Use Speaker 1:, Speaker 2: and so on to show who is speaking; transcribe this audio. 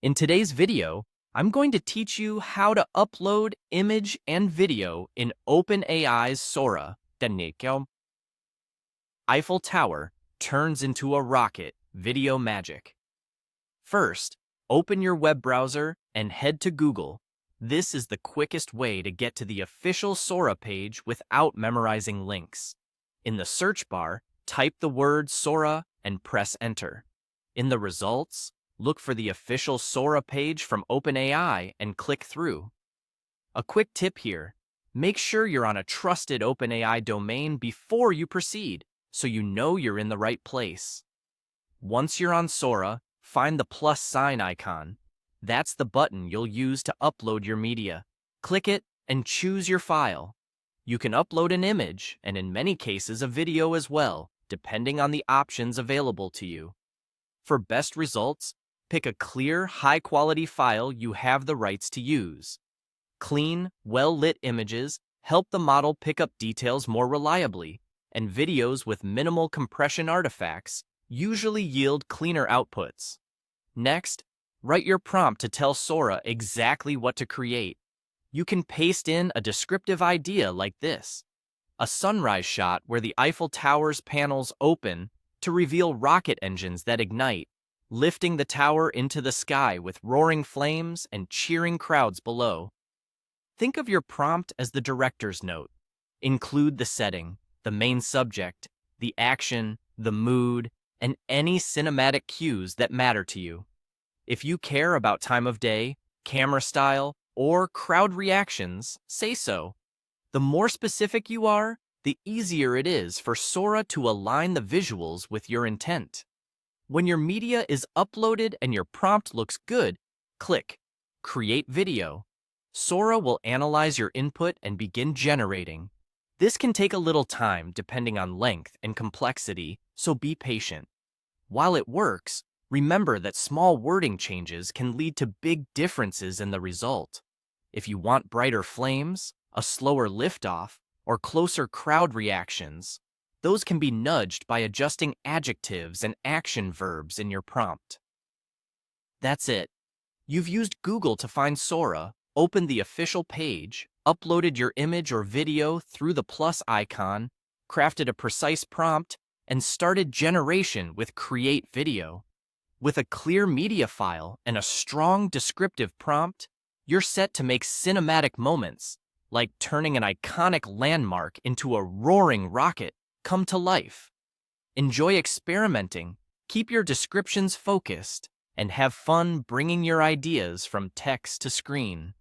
Speaker 1: In today's video, I'm going to teach you how to upload image and video in OpenAI's Sora. Eiffel Tower turns into a rocket, video magic. First, open your web browser and head to Google. This is the quickest way to get to the official Sora page without memorizing links. In the search bar, type the word Sora and press enter. In the results, look for the official Sora page from OpenAI and click through. A quick tip here, make sure you're on a trusted OpenAI domain before you proceed, so you know you're in the right place. Once you're on Sora, find the plus sign icon. That's the button you'll use to upload your media. Click it and choose your file. You can upload an image, and in many cases a video as well, depending on the options available to you. For best results, pick a clear, high-quality file you have the rights to use. Clean, well-lit images help the model pick up details more reliably, and videos with minimal compression artifacts usually yield cleaner outputs. Next, write your prompt to tell Sora exactly what to create. You can paste in a descriptive idea like this: a sunrise shot where the Eiffel Tower's panels open to reveal rocket engines that ignite, lifting the tower into the sky with roaring flames and cheering crowds below. Think of your prompt as the director's note. Include the setting, the main subject, the action, the mood, and any cinematic cues that matter to you. If you care about time of day, camera style, or crowd reactions, say so. The more specific you are, the easier it is for Sora to align the visuals with your intent. When your media is uploaded and your prompt looks good, click Create Video. Sora will analyze your input and begin generating. This can take a little time depending on length and complexity, so be patient. While it works, remember that small wording changes can lead to big differences in the result. If you want brighter flames, a slower liftoff, or closer crowd reactions, those can be nudged by adjusting adjectives and action verbs in your prompt. That's it. You've used Google to find Sora, opened the official page, uploaded your image or video through the plus icon, crafted a precise prompt, and started generation with Create Video. With a clear media file and a strong descriptive prompt, you're set to make cinematic moments, like turning an iconic landmark into a roaring rocket, come to life. Enjoy experimenting, keep your descriptions focused, and have fun bringing your ideas from text to screen.